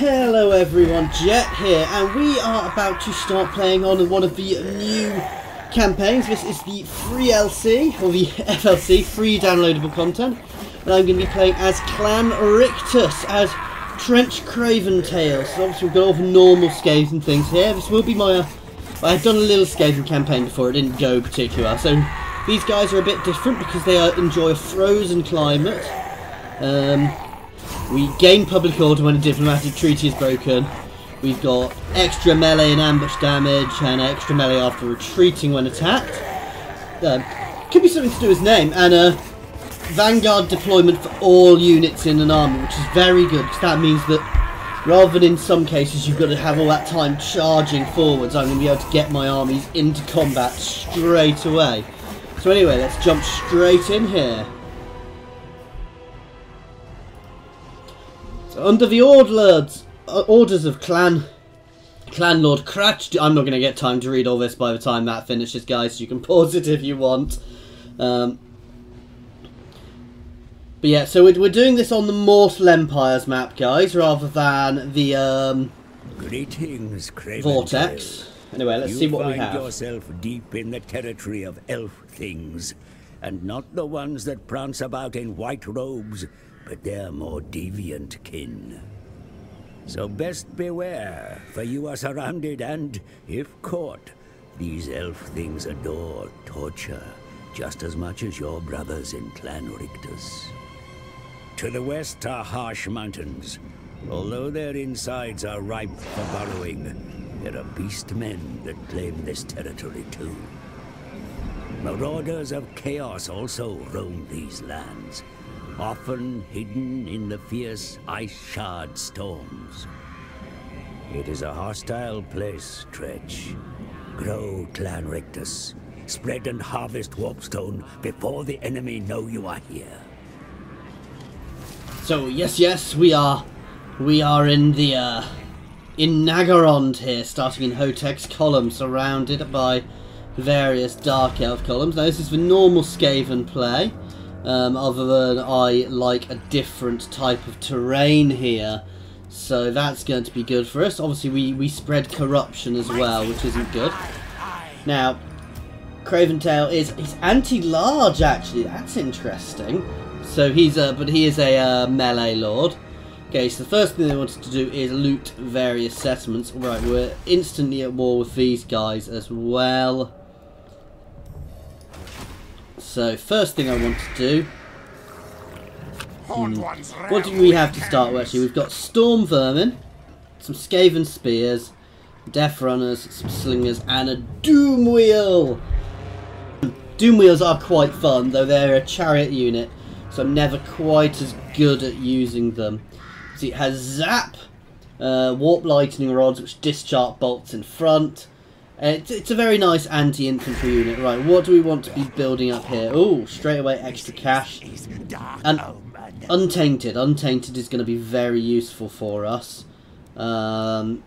Hello everyone, Jet here, and we are about to start playing on one of the new campaigns. This is the free LC, or the FLC, free downloadable content, and I'm going to be playing as Clan Rictus, as Tretch Craventail. So obviously we've got all the normal Skaven things here. This will be my, I've done a little Skaven campaign before, it didn't go particularly well, so these guys are a bit different because they enjoy a frozen climate. We gain public order when a diplomatic treaty is broken. We've got extra melee and ambush damage, and extra melee after retreating when attacked. Could be something to do with his name, and vanguard deployment for all units in an army, which is very good, because that means that rather than in some cases you've got to have all that time charging forwards, I'm going to be able to get my armies into combat straight away. So anyway, let's jump straight in here. So under the orders of Clan Lord Cratch, I'm not going to get time to read all this by the time that finishes, guys, so you can pause it if you want. But yeah, so we're doing this on the Mortal Empires map, guys, rather than the Greetings, Vortex. Anyway, let's see what we have. You find yourself deep in the territory of elf things, and not the ones that prance about in white robes, but their more deviant kin. So best beware, for you are surrounded and, if caught, these elf things adore torture just as much as your brothers in Clan Rictus. To the west are harsh mountains. Although their insides are ripe for burrowing, there are beast men that claim this territory too. Marauders of chaos also roam these lands, often hidden in the fierce ice-shard storms. It is a hostile place, Tretch. Grow, Clan Rictus. Spread and harvest warpstone before the enemy know you are here. So yes, we are in the in Nagarond here, starting in Hotek's column, surrounded by various Dark Elf columns. Now this is the normal Skaven play. Other than I like a different type of terrain here, so that's going to be good for us. Obviously we spread corruption as well, which isn't good. Now Craventail he's anti-large, actually. That's interesting. So he's but he is a melee lord. Okay, so the first thing they wanted to do is loot various settlements. Right, we're instantly at war with these guys as well. So, first thing I want to do... what do we have to start with, actually? We've got Storm Vermin, some Skaven Spears, Death Runners, some Slingers, and a Doom Wheel! Doom Wheels are quite fun, though they're a chariot unit, so I'm never quite as good at using them. See, it has Zap, Warp Lightning Rods, which discharge bolts in front. It's a very nice anti-infantry unit. Right, what do we want to be building up here? Oh, straight away extra cash. And Untainted. Untainted is going to be very useful for us. So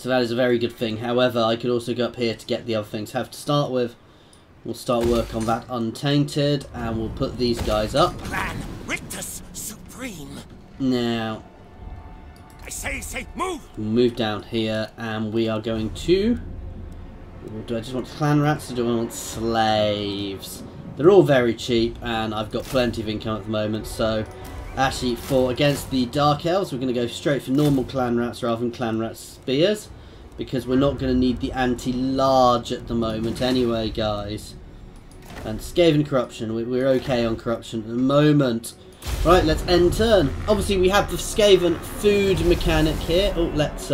that is a very good thing. However, I could also go up here to get the other things I have to start with. We'll start work on that Untainted, and we'll put these guys up. Clan Rictus Supreme. Now... I say, move! We'll move down here, and we are going to... Do I just want clan rats, or do I want slaves? They're all very cheap, and I've got plenty of income at the moment, so... Actually, against the Dark Elves, we're going to go straight for normal clan rats rather than clan rat spears, because we're not going to need the anti-large at the moment anyway, guys. And Skaven corruption, we're okay on corruption at the moment. Right, let's end turn. Obviously, we have the Skaven food mechanic here. Oh, let's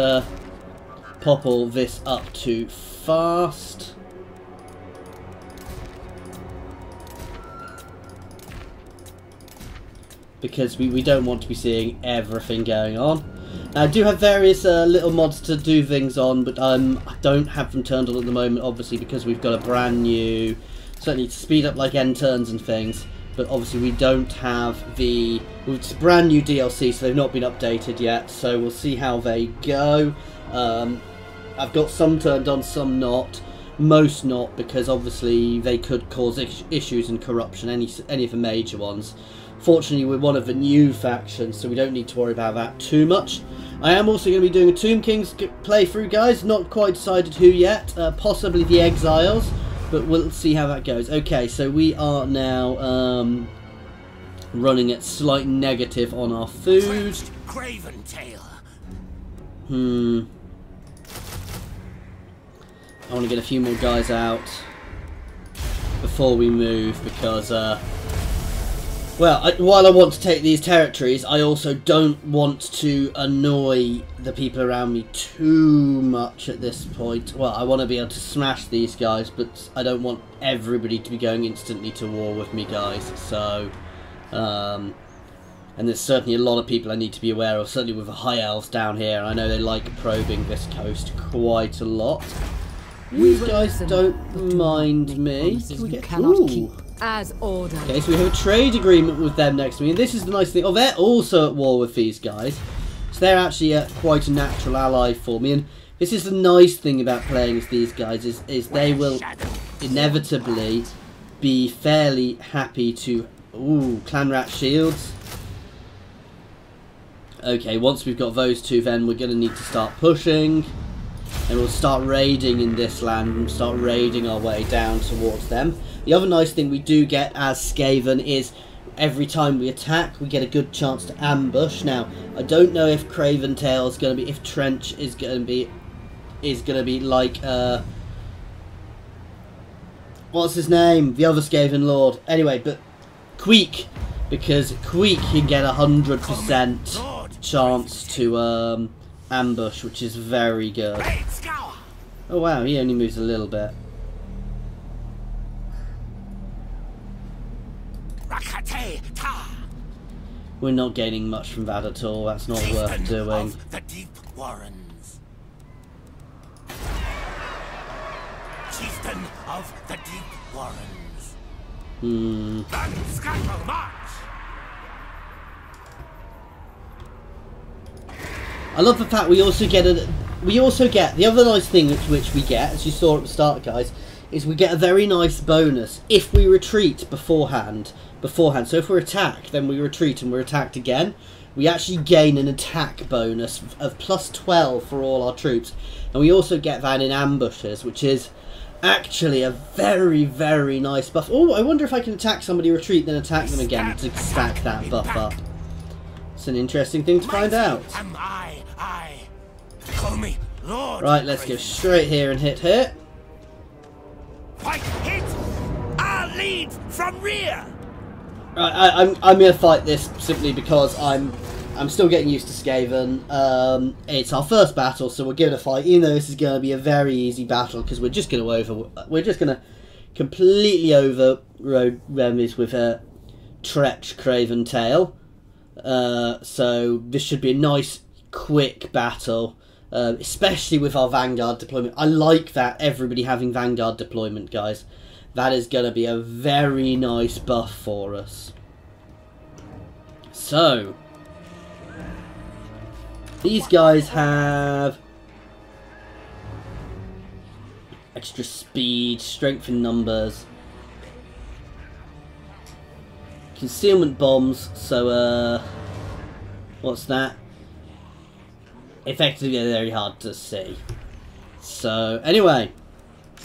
pop all this up to fast. Because we don't want to be seeing everything going on. Now, I do have various little mods to do things on, but I don't have them turned on at the moment, obviously, because we've got a brand new... Certainly to speed up like end turns and things. But obviously we don't have it's brand new DLC, so they've not been updated yet, so we'll see how they go. I've got some turned on, some not. Most not, because obviously they could cause issues and corruption, any of the major ones. Fortunately, we're one of the new factions, so we don't need to worry about that too much. I am also going to be doing a Tomb Kings playthrough, guys. Not quite decided who yet. Possibly the Exiles, but we'll see how that goes. Okay, so we are now running at slight negative on our food. Tretch Craventail. I want to get a few more guys out before we move, because well, while I want to take these territories, I also don't want to annoy the people around me too much at this point. Well, I want to be able to smash these guys, but I don't want everybody to be going instantly to war with me, guys. So, and there's certainly a lot of people I need to be aware of, certainly with the High Elves down here. I know they like probing this coast quite a lot. These guys don't mind me. Can we get... Ooh. As ordered. Okay, so we have a trade agreement with them next to me, and this is the nice thing. Oh, they're also at war with these guys, so they're actually quite a natural ally for me. And this is the nice thing about playing as these guys, is they will inevitably be fairly happy to... Ooh, clan rat shields. Okay, once we've got those two, then we're going to need to start pushing, and we'll start raiding in this land and start raiding our way down towards them. The other nice thing we do get as Skaven is every time we attack, we get a good chance to ambush. Now, I don't know if Craventail is going to be, if Trench is going to be like, what's his name? The other Skaven Lord. Anyway, but Queek, because Queek can get 100% chance to ambush, which is very good. Oh wow, he only moves a little bit. We're not gaining much from that at all. That's not worth doing. Of the deep warrens. Chieftain of the deep warrens. Scuttle march. I love the fact we also get the other nice thing which we get, as you saw at the start, guys, is we get a very nice bonus if we retreat beforehand. So if we're attacked, then we retreat and we're attacked again. We actually gain an attack bonus of +12 for all our troops. And we also get that in ambushes, which is actually a very, very nice buff. Oh, I wonder if I can attack somebody, retreat, then attack them again to stack that buff up. It's an interesting thing to find out. Am I. Call me Lord. Right, let's go straight here and hit here. Fight, hit! I'll lead from rear! Right, I'm going to fight this simply because I'm still getting used to Skaven. It's our first battle, so we're going to fight. Even though this is going to be a very easy battle, because we're just going to completely override this with a Tretch Craventail. So this should be a nice, quick battle, especially with our Vanguard deployment. I like that everybody having Vanguard deployment, guys. That is going to be a very nice buff for us. So, these guys have extra speed, strength in numbers, concealment bombs, so what's that? Effectively very hard to see. So, anyway,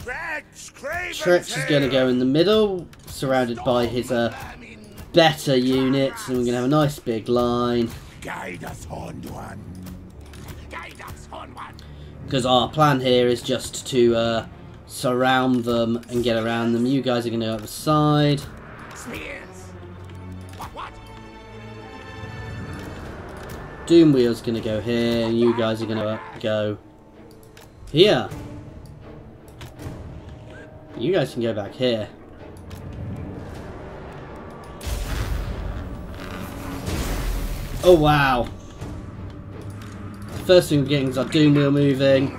Tretch is going to go in the middle, surrounded by his better units, and we're going to have a nice big line. Guide us, Horned One. Guide us, Horned One. Because our plan here is just to surround them and get around them. You guys are going to go up the side. Spears. What? Doomwheel's going to go here, and you guys are going to go here. You guys can go back here. Oh wow. The first thing we're getting is our Doomwheel moving.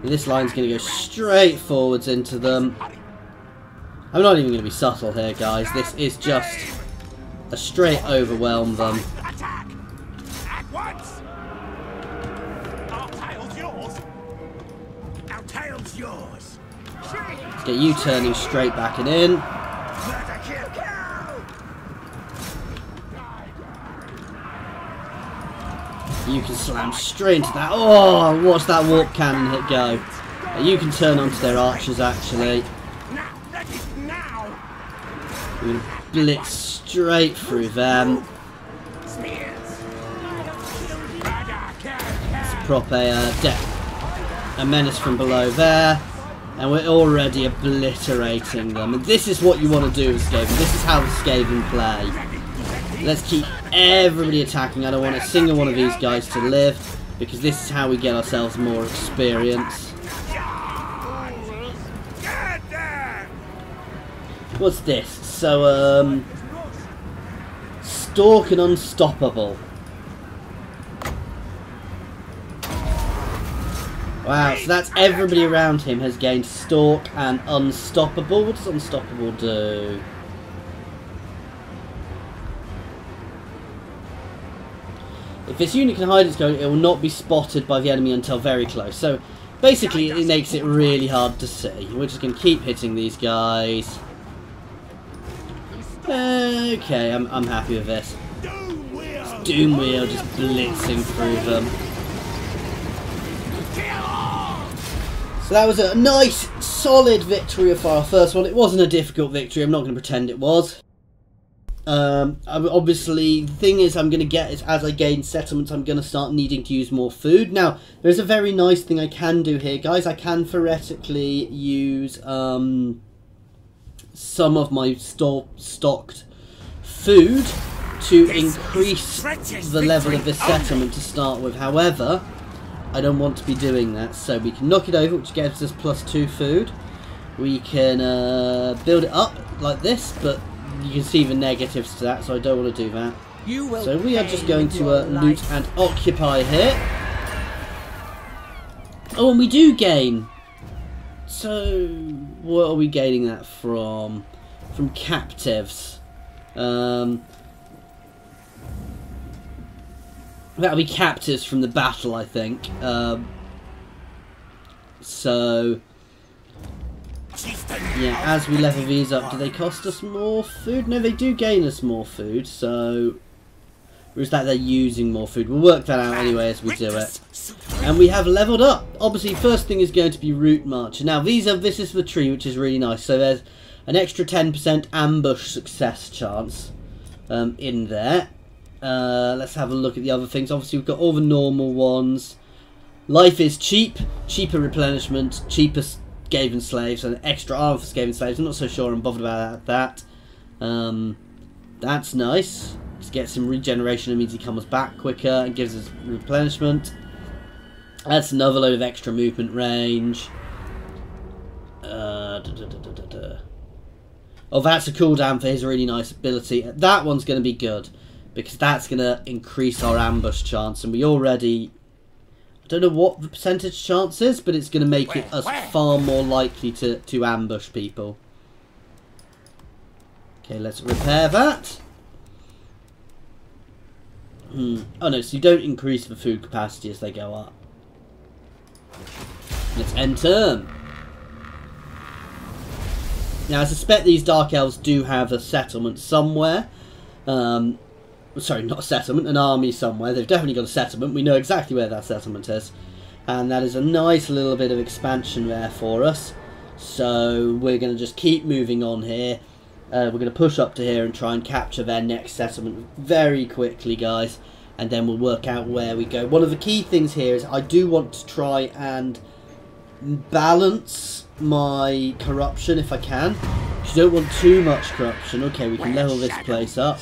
And this line's going to go straight forwards into them. I'm not even going to be subtle here, guys. This is just a straight overwhelm them. Attack! At once! Our tile's yours. Our tile's yours. Let's get you turning straight back and in. You can slam straight into that. Oh, watch that warp cannon hit go. You can turn onto their archers actually. We're going to blitz straight through them. Let's prop a menace from below there. And we're already obliterating them. And this is what you want to do with Skaven. This is how the Skaven play. Let's keep everybody attacking. I don't want a single one of these guys to live, because this is how we get ourselves more experience. What's this? So, Stalk and Unstoppable. Wow, so that's everybody around him has gained Stalk and Unstoppable. What does Unstoppable do? If this unit can hide its going, it will not be spotted by the enemy until very close. So, basically, it makes it really hard to see. We're just going to keep hitting these guys. Okay, I'm happy with this. Doomwheel just blitzing through them. So that was a nice, solid victory for our first one. It wasn't a difficult victory, I'm not going to pretend it was. Obviously, the thing is I'm going to get is as I gain settlements, I'm going to start needing to use more food. Now, there's a very nice thing I can do here, guys. I can theoretically use some of my stocked food to increase the level of this settlement to start with. However, I don't want to be doing that, so we can knock it over, which gives us +2 food. We can build it up like this, but you can see the negatives to that, so I don't want to do that. So we are just going to loot and occupy here. Oh, and we do gain. So, what are we gaining that from? From captives. That'll be captives from the battle, I think. So, yeah, as we level these up, do they cost us more food? No, they do gain us more food, so... Or is that they're using more food? We'll work that out anyway as we do it. And we have leveled up. Obviously, first thing is going to be Route March. Now, this is the tree, which is really nice. So there's an extra 10% ambush success chance in there. Let's have a look at the other things. Obviously, we've got all the normal ones. Life is cheap. Cheaper replenishment. Cheaper Skaven slaves. And extra armor for Skaven slaves. I'm not so sure I'm bothered about that. That's nice. Just get some regeneration. It means he comes back quicker and gives us replenishment. That's another load of extra movement range. Oh, that's a cooldown for his really nice ability. That one's going to be good, because that's going to increase our ambush chance. And we already... I don't know what the percentage chance is, but it's going to make it us far more likely to ambush people. Okay, let's repair that. Oh no, so you don't increase the food capacity as they go up. Let's end turn. Now I suspect these Dark Elves do have a settlement somewhere. Sorry, not a settlement, an army somewhere. They've definitely got a settlement. We know exactly where that settlement is. And that is a nice little bit of expansion there for us. So we're going to just keep moving on here. We're going to push up to here and try and capture their next settlement very quickly, guys. And then we'll work out where we go. One of the key things here is I do want to try and balance my corruption if I can. You don't want too much corruption. Okay, we can level this place up.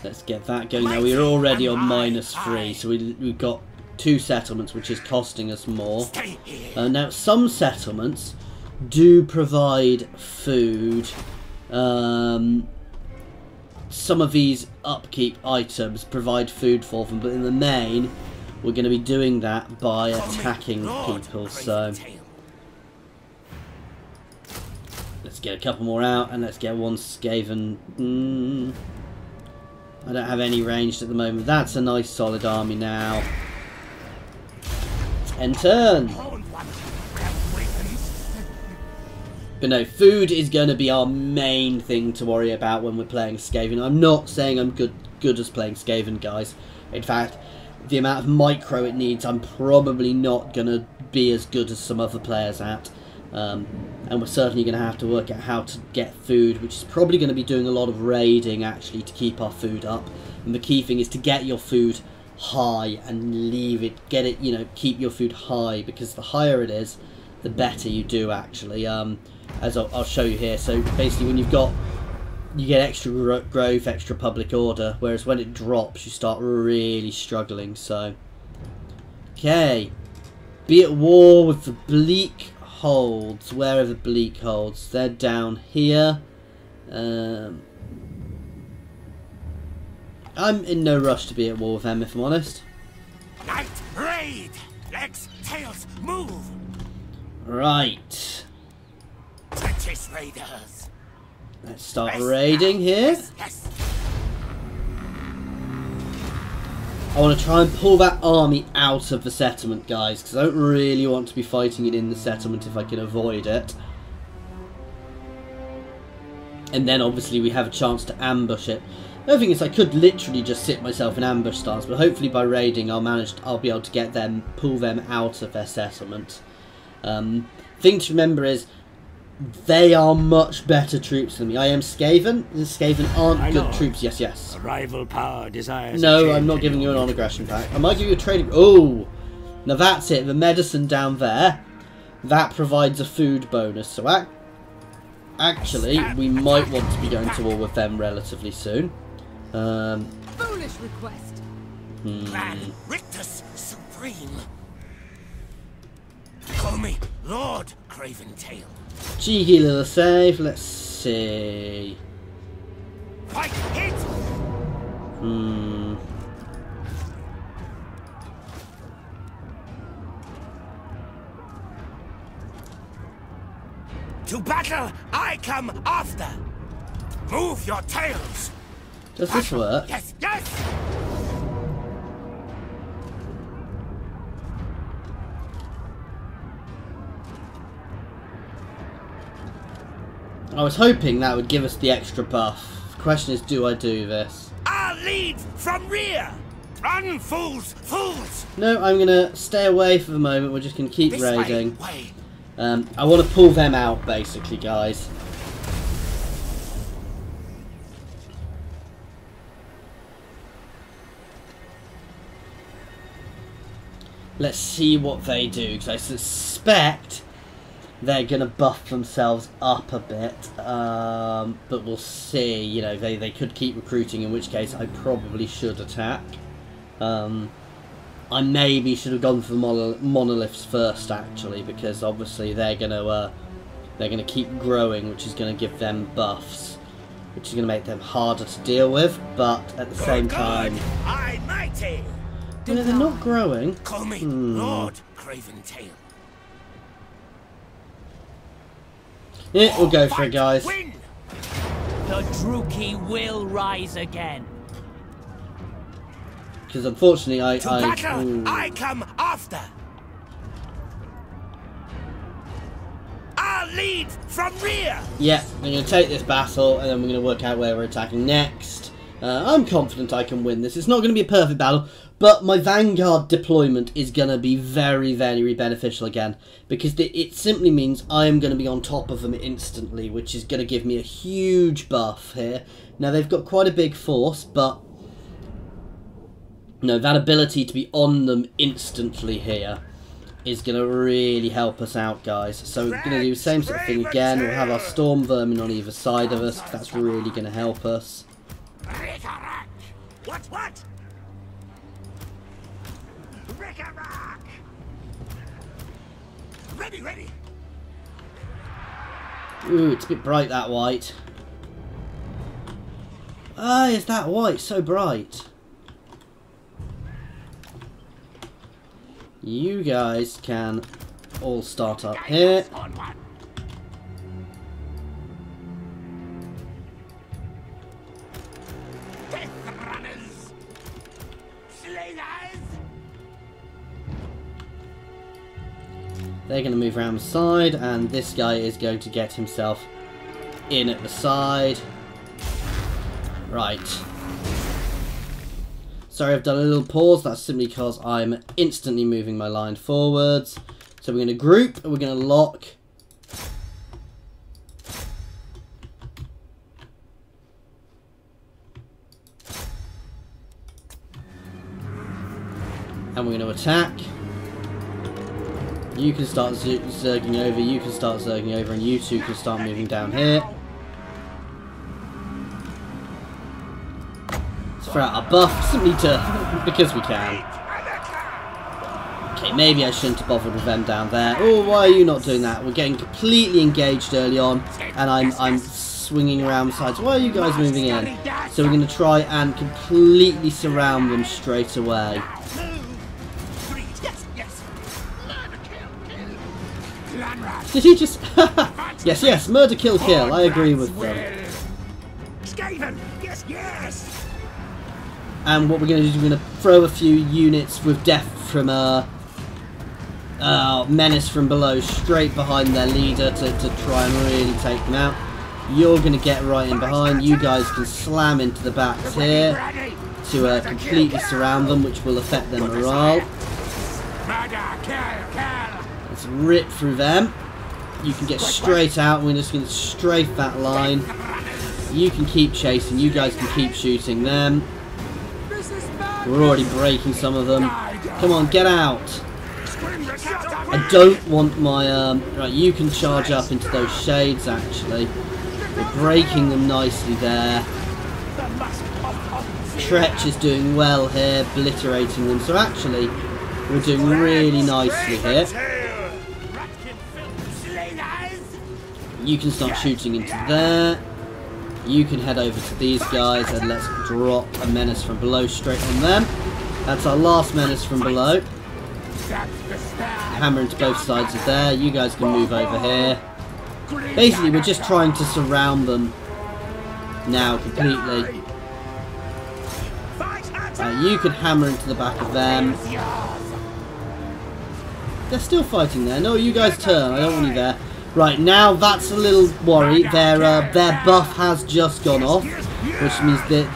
Let's get that going. Now we're already on -3, so we've got 2 settlements, which is costing us more. Now some settlements do provide food. Some of these upkeep items provide food for them, but in the main we're going to be doing that by attacking people. So let's get a couple more out, and let's get one Skaven. I don't have any ranged at the moment. That's a nice solid army now. End turn. But no, food is going to be our main thing to worry about when we're playing Skaven. I'm not saying I'm good as playing Skaven, guys. In fact, the amount of micro it needs, I'm probably not going to be as good as some other players at. And we're certainly going to have to work out how to get food, which is probably going to be doing a lot of raiding actually to keep our food up. And the key thing is to get your food high and leave it, get it, you know, keep your food high, because the higher it is, the better you do actually. As I'll show you here. So basically when you've got, you get extra growth, extra public order, whereas when it drops you start really struggling. So okay, be at war with the bleak holds. Where are the bleak holds? They're down here. I'm in no rush to be at war with them, if I'm honest. Night raid! Legs, tails, move! Right. Tretch raiders! Let's start raiding here. Yes, yes. I want to try and pull that army out of the settlement, guys, because I don't really want to be fighting it in the settlement if I can avoid it. And then obviously we have a chance to ambush it. The other thing is I could literally just sit myself in ambush stance, but hopefully by raiding I'll be able to get them, pull them out of their settlement. Thing to remember is they are much better troops than me. I am Skaven. The Skaven aren't good troops. Yes, yes. A rival power desires. No, I'm not giving you an on-aggression pack. I might give you a trading. Oh, now that's it. The medicine down there, that provides a food bonus. So actually, we might want to be going to war with them relatively soon. Foolish request. Grand Rictus supreme. Call me Lord Craventail. Cheeky little save. Let's see. Fight hit. To battle, I come after. Move your tails. Does this work? Yes, yes. I was hoping that would give us the extra buff. The question is, do I do this? I'll lead from rear. Run, fools, fools. No, I'm going to stay away for the moment. We're just going to keep This raiding. way. I want to pull them out, basically, guys. Let's see what they do, because I suspect they're going to buff themselves up a bit, but we'll see. You know, they could keep recruiting, in which case I probably should attack. I maybe should have gone for the monoliths first, actually, because obviously they're going to keep growing, which is going to give them buffs, which is going to make them harder to deal with. But at the same time, I mighty. you know, they're not growing. Call me Lord Craventail. Yeah, we'll go for it, guys. Win. The Druki will rise again. Because unfortunately, To battle, I come after. I'll lead from rear. Yeah, I'm going to take this battle, and then we're going to work out where we're attacking next. I'm confident I can win this. It's not going to be a perfect battle, but my Vanguard deployment is going to be very, very beneficial again, because it simply means I am going to be on top of them instantly, which is going to give me a huge buff here. Now, they've got quite a big force, but no, that ability to be on them instantly here is going to really help us out, guys. So we're going to do the same sort of thing again. We'll have our Storm Vermin on either side of us, 'cause that's really going to help us. What? Rick-a-rack! Ready. Ooh, it's a bit bright, that white. Ah, is that white so bright? You guys can all start up here. They're going to move around the side, and this guy is going to get himself in at the side. Right. Sorry, I've done a little pause. That's simply because I'm instantly moving my line forwards. So we're going to group, and we're going to lock. And we're going to attack. You can start zerging over, you can start zerging over, and you two can start moving down here. Let's throw out our buff, simply to, because we can. Okay, maybe I shouldn't have bothered with them down there. Oh, why are you not doing that? We're getting completely engaged early on, and I'm swinging around the sides. Why are you guys moving in? So we're going to try and completely surround them straight away. Did he just... yes, yes, murder, kill, kill. I agree with them. Skaven, yes, yes. And what we're going to do is we're going to throw a few units with death from menace from below straight behind their leader to try and really take them out. You're going to get right in behind. You guys can slam into the backs here to completely surround them, which will affect their morale. Let's rip through them. You can get straight out. We're just going to strafe that line. You can keep chasing. You guys can keep shooting them. We're already breaking some of them. Come on, get out. I don't want my... right, you can charge up into those shades, actually. We're breaking them nicely there. Tretch is doing well here, obliterating them. So actually, we're doing really nicely here. You can start shooting into there. You can head over to these guys and let's drop a menace from below straight on them. That's our last menace from below. Hammer into both sides of there. You guys can move over here. Basically, we're just trying to surround them now completely. You can hammer into the back of them. They're still fighting there. No, you guys turn. I don't want you there. Right, now that's a little worry. Their buff has just gone off, which means that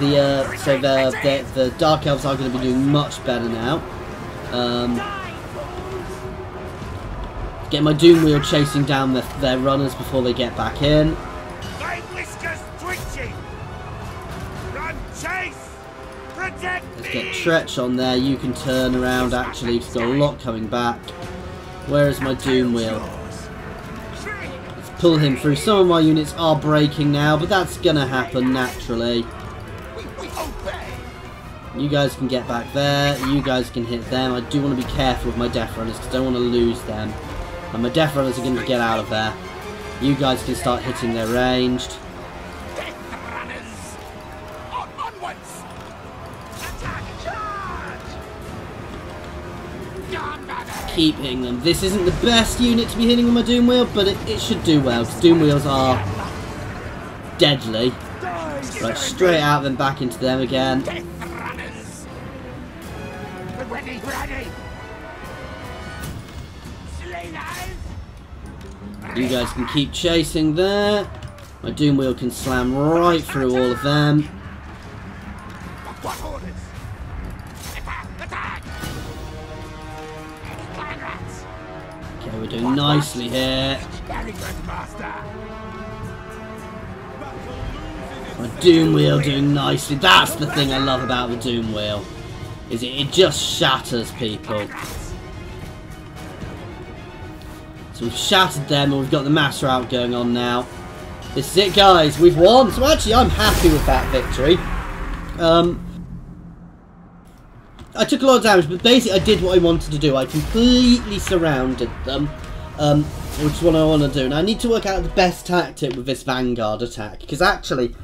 the Dark Elves are going to be doing much better now. Get my Doom Wheel chasing down their runners before they get back in. My whiskers twitching. Run, chase, protect Let's get Tretch on there. You can turn around. Actually, he's got a lot coming back. Where is my Doom Wheel? Pull him through. Some of my units are breaking now, but that's gonna happen naturally. You guys can get back there. You guys can hit them. I do want to be careful with my Death Runners because I don't want to lose them. And my Death Runners are going to get out of there. You guys can start hitting their ranged. Keep hitting them. This isn't the best unit to be hitting with my Doom Wheel, but it should do well, because Doom Wheels are deadly. Right, straight out, then back into them again. You guys can keep chasing there. My Doom Wheel can slam right through all of them. Okay, we're doing nicely here. My Doom Wheel doing nicely. That's the thing I love about the Doom Wheel. Is it just shatters people. So we've shattered them and we've got the mass rout going on now. This is it, guys. We've won. So actually I'm happy with that victory. I took a lot of damage, but basically I did what I wanted to do. I completely surrounded them, which is what I want to do. And I need to work out the best tactic with this Vanguard attack, because actually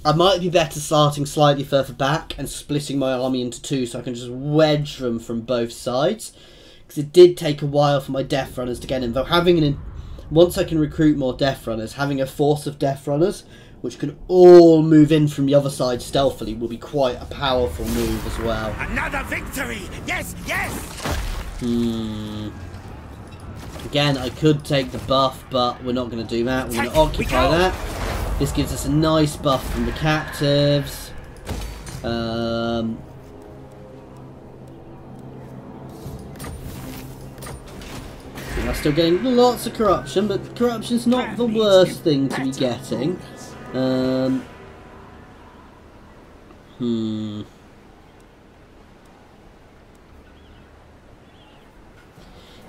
I might be better starting slightly further back and splitting my army into two so I can just wedge them from both sides. Because it did take a while for my Death Runners to get in, though having once I can recruit more Death Runners, having a force of Death Runners which can all move in from the other side stealthily will be quite a powerful move as well. Another victory! Yes, yes! Again, I could take the buff, but we're not going to do that. We're going to occupy that. This gives us a nice buff from the captives. still getting lots of corruption, but corruption's not the worst thing to be getting.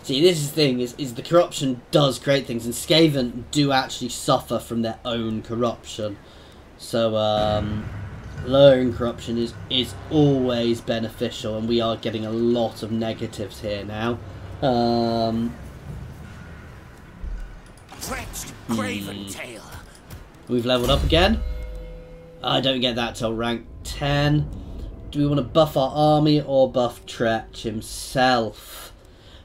See, this is the thing, is the corruption does create things, and Skaven do actually suffer from their own corruption. So, lowering corruption is always beneficial, and we are getting a lot of negatives here now. Tretch Craventail. We've leveled up again. I don't get that till rank 10. Do we want to buff our army or buff Tretch himself?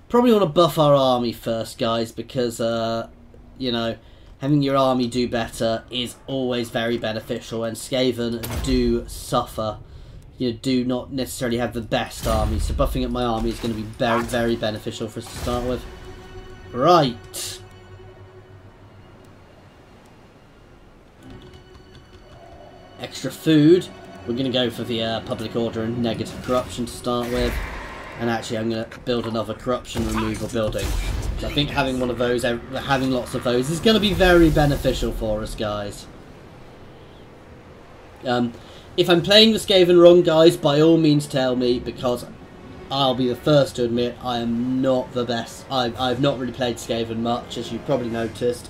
Probably want to buff our army first, guys, because, you know, having your army do better is always very beneficial, and Skaven do suffer. You know, do not necessarily have the best army, so buffing up my army is going to be very, very beneficial for us to start with. Right. Extra food. We're going to go for the public order and negative corruption to start with. And actually, I'm going to build another corruption removal building. So I think having one of those, having lots of those, is going to be very beneficial for us, guys. If I'm playing the Skaven wrong, guys, by all means tell me, because I'll be the first to admit I am not the best. I've not really played Skaven much, as you've probably noticed.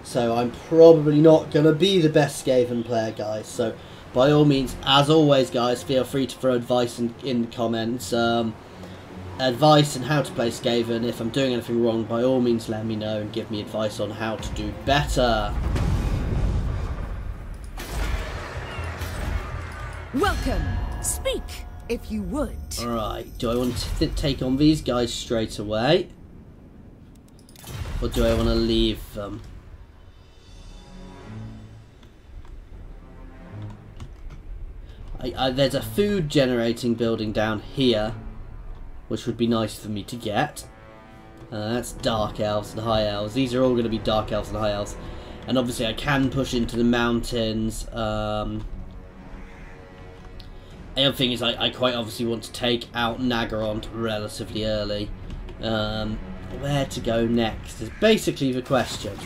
So I'm probably not going to be the best Skaven player, guys. So by all means, as always, guys, feel free to throw advice in the comments. Advice on how to play Skaven. If I'm doing anything wrong, by all means let me know and give me advice on how to do better. Welcome. Speak, if you would. Alright, do I want to take on these guys straight away? Or do I want to leave them? There's a food generating building down here, which would be nice for me to get. That's Dark Elves and High Elves. These are all going to be Dark Elves and High Elves. And obviously I can push into the mountains. The other thing is I quite obviously want to take out Nagarond relatively early. Where to go next is basically the question.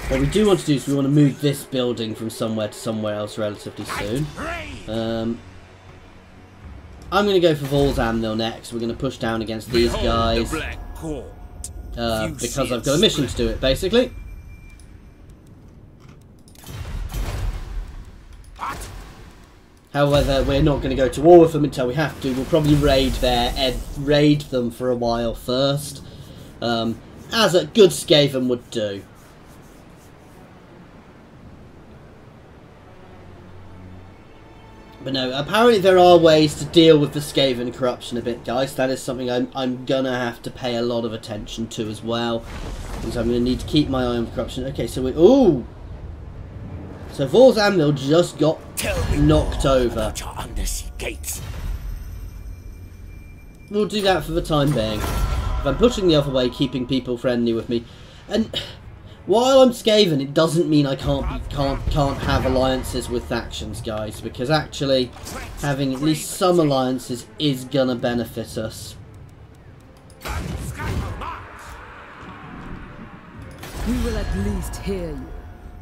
What we do want to do is we want to move this building from somewhere to somewhere else relatively soon. I'm going to go for Val's Anvil next. We're going to push down against these guys. Because I've got a mission to do it, basically. However, we're not going to go to war with them until we have to. We'll probably raid them for a while first. As a good Skaven would do. But no, apparently there are ways to deal with the Skaven corruption a bit, guys. That is something I'm gonna have to pay a lot of attention to as well, because I'm gonna need to keep my eye on corruption. Okay, so we so Val's Anvil just got knocked over. We'll do that for the time being. If I'm pushing the other way, keeping people friendly with me, and while I'm Skaven, it doesn't mean I can't have alliances with factions, guys, because actually having at least some alliances is gonna benefit us. We will at least hear you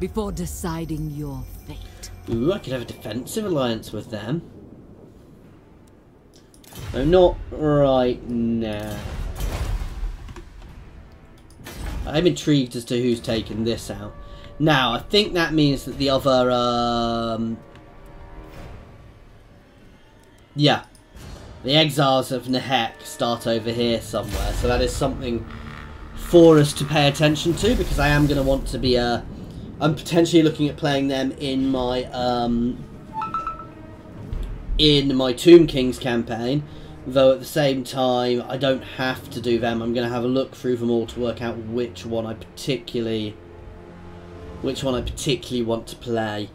before deciding your fate. Ooh, I could have a defensive alliance with them. No, not right now. I'm intrigued as to who's taken this out. Now, I think that means that the other, yeah. The Exiles of Nehek start over here somewhere. So that is something for us to pay attention to, because I am going to want to be, I'm potentially looking at playing them in my Tomb Kings campaign. Though at the same time, I don't have to do them. I'm going to have a look through them all to work out which one I particularly want to play.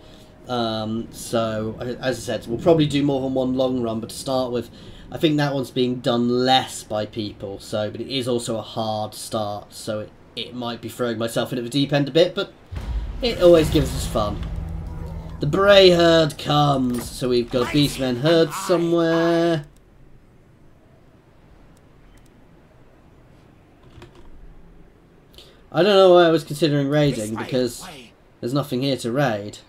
So, as I said, we'll probably do more than one long run. But to start with, I think that one's being done less by people. So, but it is also a hard start. So it might be throwing myself into the deep end a bit, but it always gives us fun. The Bray Herd comes. So we've got a Beastmen herd somewhere. I don't know why I was considering raiding, This way, because way. there's nothing here to raid.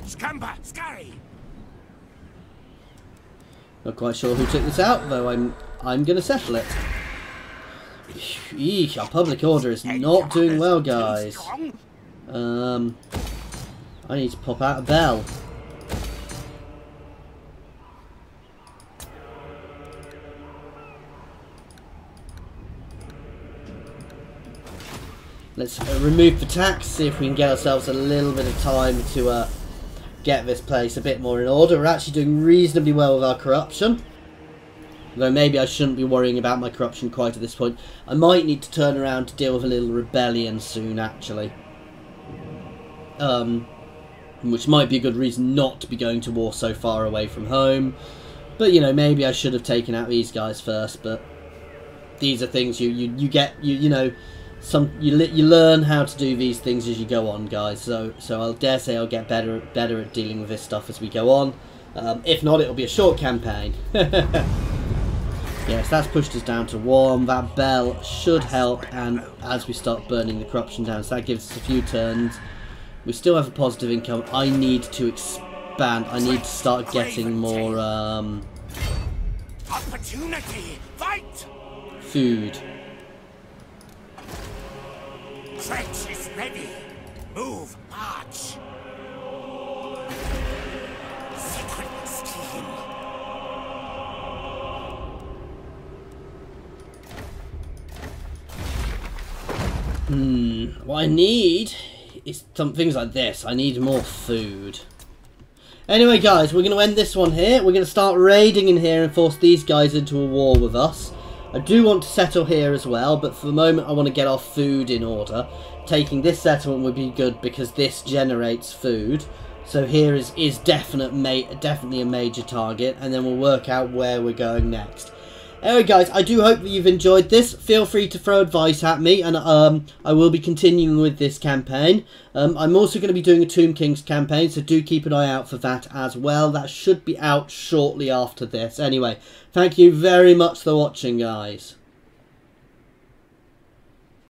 Scamper, scurry. Not quite sure who took this out, though I'm going to settle it. Eesh, our public order is not doing well, guys. I need to pop out a bell. Let's remove the tax, see if we can get ourselves a little bit of time to get this place a bit more in order. We're actually doing reasonably well with our corruption. Though maybe I shouldn't be worrying about my corruption quite at this point. I might need to turn around to deal with a little rebellion soon, actually. Which might be a good reason not to be going to war so far away from home. But, you know, maybe I should have taken out these guys first. But these are things you know... You learn how to do these things as you go on, guys. So I'll dare say I'll get better at dealing with this stuff as we go on. If not, it'll be a short campaign. Yes, that's pushed us down to 1. That bell should help, and as we start burning the corruption down, so that gives us a few turns. We still have a positive income. I need to expand. I need to start getting more Opportunity, fight. Food. Tretch is ready. Move, march. Secret scheme. What I need is some things like this. I need more food. Anyway, guys, we're going to end this one here. We're going to start raiding in here and force these guys into a war with us. I do want to settle here as well, but for the moment I want to get our food in order. Taking this settlement would be good because this generates food. So here is definitely a major target, and then we'll work out where we're going next. Anyway, guys, I do hope that you've enjoyed this. Feel free to throw advice at me, and I will be continuing with this campaign. I'm also going to be doing a Tomb Kings campaign, so do keep an eye out for that as well. That should be out shortly after this. Anyway, thank you very much for watching, guys.